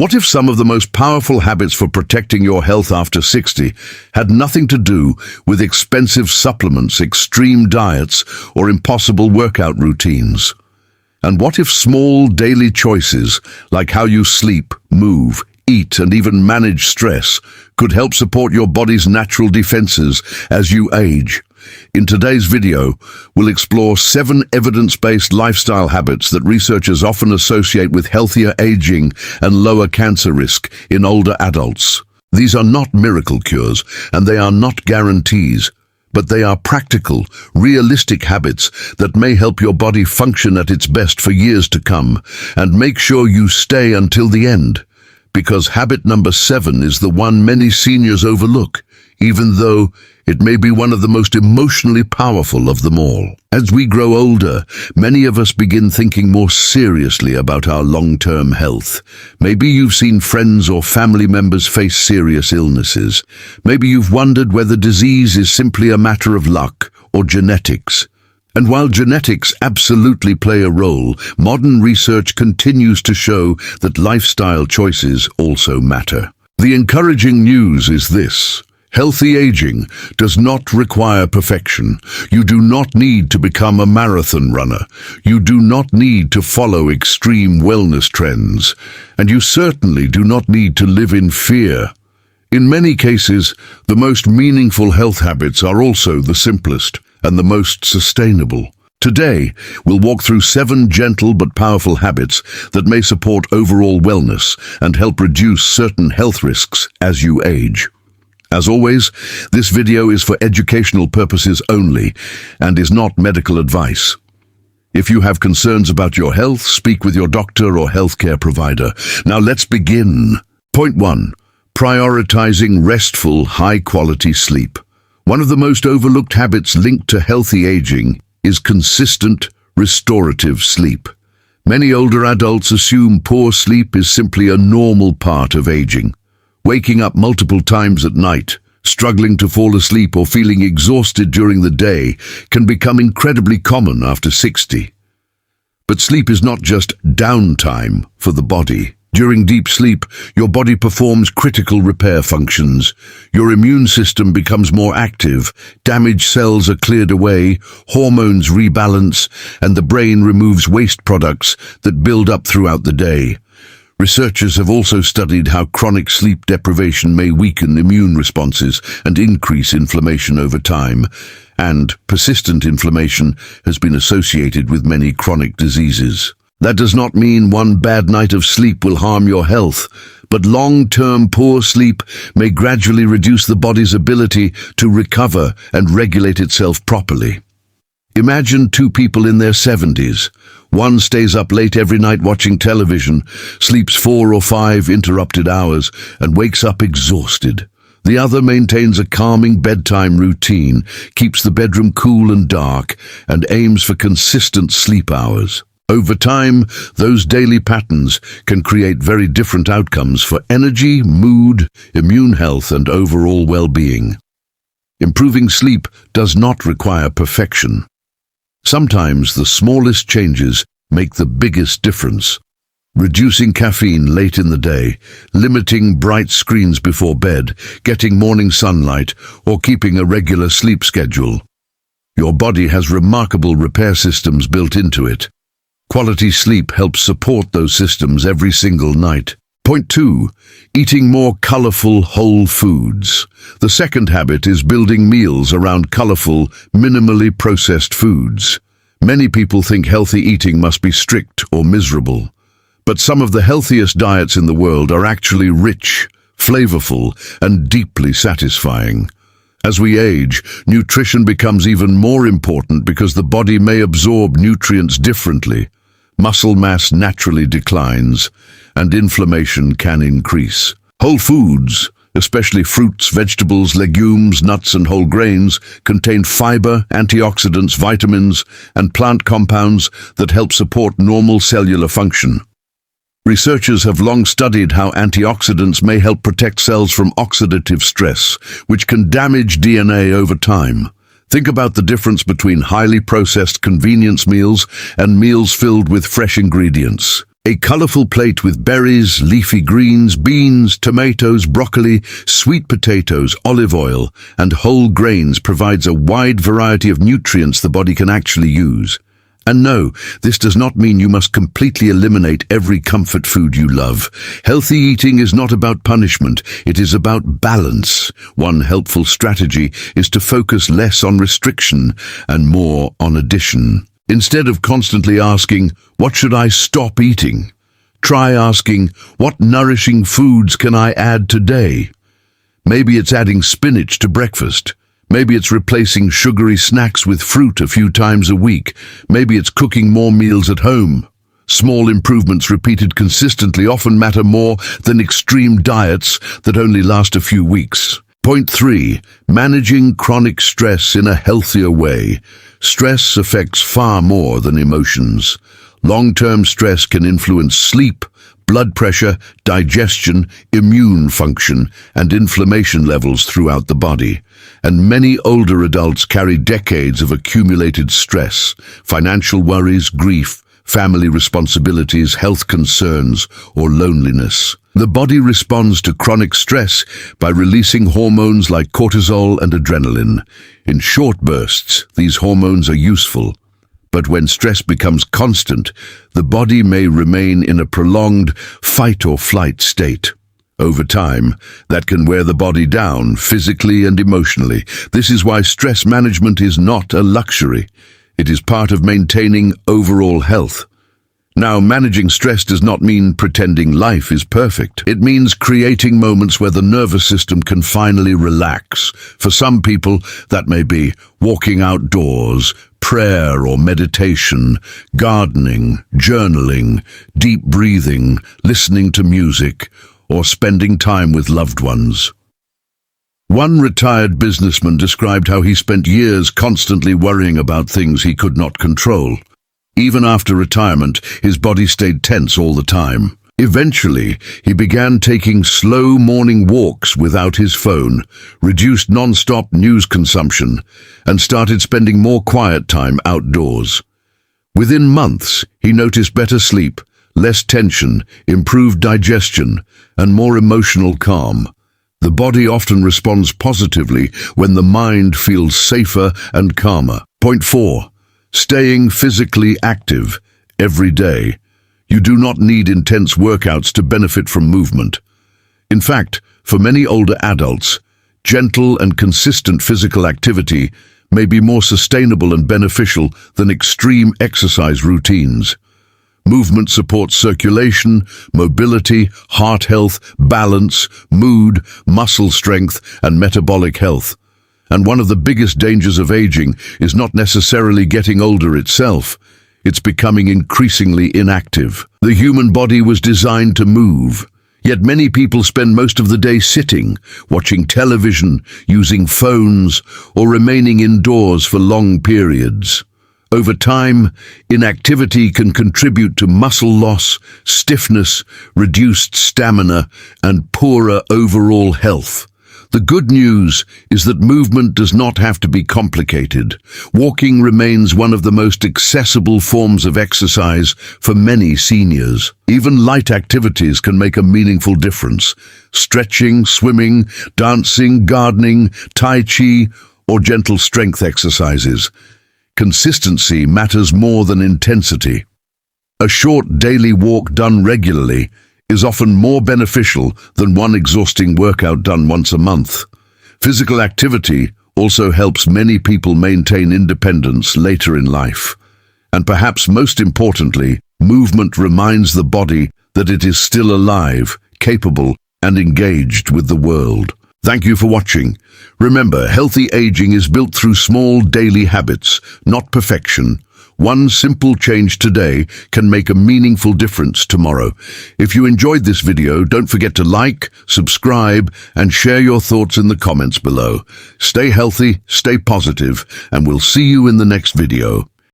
What if some of the most powerful habits for protecting your health after 60 had nothing to do with expensive supplements, extreme diets, or impossible workout routines? And what if small daily choices, like how you sleep, move, eat, and even manage stress, could help support your body's natural defenses as you age? In today's video, we'll explore 7 evidence-based lifestyle habits that researchers often associate with healthier aging and lower cancer risk in older adults. These are not miracle cures, and they are not guarantees, but they are practical, realistic habits that may help your body function at its best for years to come, and make sure you stay until the end. Because habit number 7 is the one many seniors overlook, even though it may be one of the most emotionally powerful of them all. As we grow older, many of us begin thinking more seriously about our long-term health. Maybe you've seen friends or family members face serious illnesses. Maybe you've wondered whether disease is simply a matter of luck or genetics. And while genetics absolutely play a role, modern research continues to show that lifestyle choices also matter. The encouraging news is this: healthy aging does not require perfection. You do not need to become a marathon runner. You do not need to follow extreme wellness trends. And you certainly do not need to live in fear. In many cases, the most meaningful health habits are also the simplest and the most sustainable. Today, we'll walk through 7 gentle but powerful habits that may support overall wellness and help reduce certain health risks as you age. As always, this video is for educational purposes only and is not medical advice. If you have concerns about your health, speak with your doctor or healthcare provider. Now let's begin. Point 1. Prioritizing restful, high-quality sleep. One of the most overlooked habits linked to healthy aging is consistent, restorative sleep. Many older adults assume poor sleep is simply a normal part of aging. Waking up multiple times at night, struggling to fall asleep, or feeling exhausted during the day can become incredibly common after 60. But sleep is not just downtime for the body. During deep sleep, your body performs critical repair functions. Your immune system becomes more active, damaged cells are cleared away, hormones rebalance, and the brain removes waste products that build up throughout the day. Researchers have also studied how chronic sleep deprivation may weaken immune responses and increase inflammation over time, and persistent inflammation has been associated with many chronic diseases. That does not mean one bad night of sleep will harm your health, but long-term poor sleep may gradually reduce the body's ability to recover and regulate itself properly. Imagine 2 people in their 70s. One stays up late every night watching television, sleeps 4 or 5 interrupted hours, and wakes up exhausted. The other maintains a calming bedtime routine, keeps the bedroom cool and dark, and aims for consistent sleep hours. Over time, those daily patterns can create very different outcomes for energy, mood, immune health, and overall well-being. Improving sleep does not require perfection. Sometimes the smallest changes make the biggest difference. Reducing caffeine late in the day, limiting bright screens before bed, getting morning sunlight, or keeping a regular sleep schedule. Your body has remarkable repair systems built into it. Quality sleep helps support those systems every single night. Point 2. Eating more colorful, whole foods. The second habit is building meals around colorful, minimally processed foods. Many people think healthy eating must be strict or miserable. But some of the healthiest diets in the world are actually rich, flavorful, and deeply satisfying. As we age, nutrition becomes even more important because the body may absorb nutrients differently. Muscle mass naturally declines, and inflammation can increase. Whole foods, especially fruits, vegetables, legumes, nuts, and whole grains, contain fiber, antioxidants, vitamins, and plant compounds that help support normal cellular function. Researchers have long studied how antioxidants may help protect cells from oxidative stress, which can damage DNA over time. Think about the difference between highly processed convenience meals and meals filled with fresh ingredients. A colorful plate with berries, leafy greens, beans, tomatoes, broccoli, sweet potatoes, olive oil, and whole grains provides a wide variety of nutrients the body can actually use. And no, this does not mean you must completely eliminate every comfort food you love. Healthy eating is not about punishment, it is about balance. One helpful strategy is to focus less on restriction and more on addition. Instead of constantly asking, "What should I stop eating?" try asking, "What nourishing foods can I add today?" Maybe it's adding spinach to breakfast. Maybe it's replacing sugary snacks with fruit a few times a week. Maybe it's cooking more meals at home. Small improvements repeated consistently often matter more than extreme diets that only last a few weeks. Point 3. Managing chronic stress in a healthier way. Stress affects far more than emotions. Long-term stress can influence sleep, blood pressure, digestion, immune function, and inflammation levels throughout the body. And many older adults carry decades of accumulated stress, financial worries, grief, family responsibilities, health concerns, or loneliness. The body responds to chronic stress by releasing hormones like cortisol and adrenaline. In short bursts, these hormones are useful. But when stress becomes constant, the body may remain in a prolonged fight-or-flight state. Over time, that can wear the body down, physically and emotionally. This is why stress management is not a luxury. It is part of maintaining overall health. Now, managing stress does not mean pretending life is perfect. It means creating moments where the nervous system can finally relax. For some people, that may be walking outdoors, prayer or meditation, gardening, journaling, deep breathing, listening to music, or spending time with loved ones. One retired businessman described how he spent years constantly worrying about things he could not control. Even after retirement, his body stayed tense all the time. Eventually, he began taking slow morning walks without his phone, reduced non-stop news consumption, and started spending more quiet time outdoors. Within months, he noticed better sleep, less tension, improved digestion, and more emotional calm. The body often responds positively when the mind feels safer and calmer. Point 4. Staying physically active every day. You do not need intense workouts to benefit from movement. In fact, for many older adults, gentle and consistent physical activity may be more sustainable and beneficial than extreme exercise routines. Movement supports circulation, mobility, heart health, balance, mood, muscle strength, and metabolic health. And one of the biggest dangers of aging is not necessarily getting older itself. It's becoming increasingly inactive. The human body was designed to move, yet many people spend most of the day sitting, watching television, using phones, or remaining indoors for long periods. Over time, inactivity can contribute to muscle loss, stiffness, reduced stamina, and poorer overall health. The good news is that movement does not have to be complicated. Walking remains one of the most accessible forms of exercise for many seniors. Even light activities can make a meaningful difference. Stretching, swimming, dancing, gardening, tai chi, or gentle strength exercises. Consistency matters more than intensity. A short daily walk done regularly is often more beneficial than one exhausting workout done once a month. Physical activity also helps many people maintain independence later in life. And perhaps most importantly, movement reminds the body that it is still alive, capable, and engaged with the world. Thank you for watching. Remember, healthy aging is built through small daily habits, not perfection. One simple change today can make a meaningful difference tomorrow. If you enjoyed this video, don't forget to like, subscribe, and share your thoughts in the comments below. Stay healthy, stay positive, and we'll see you in the next video.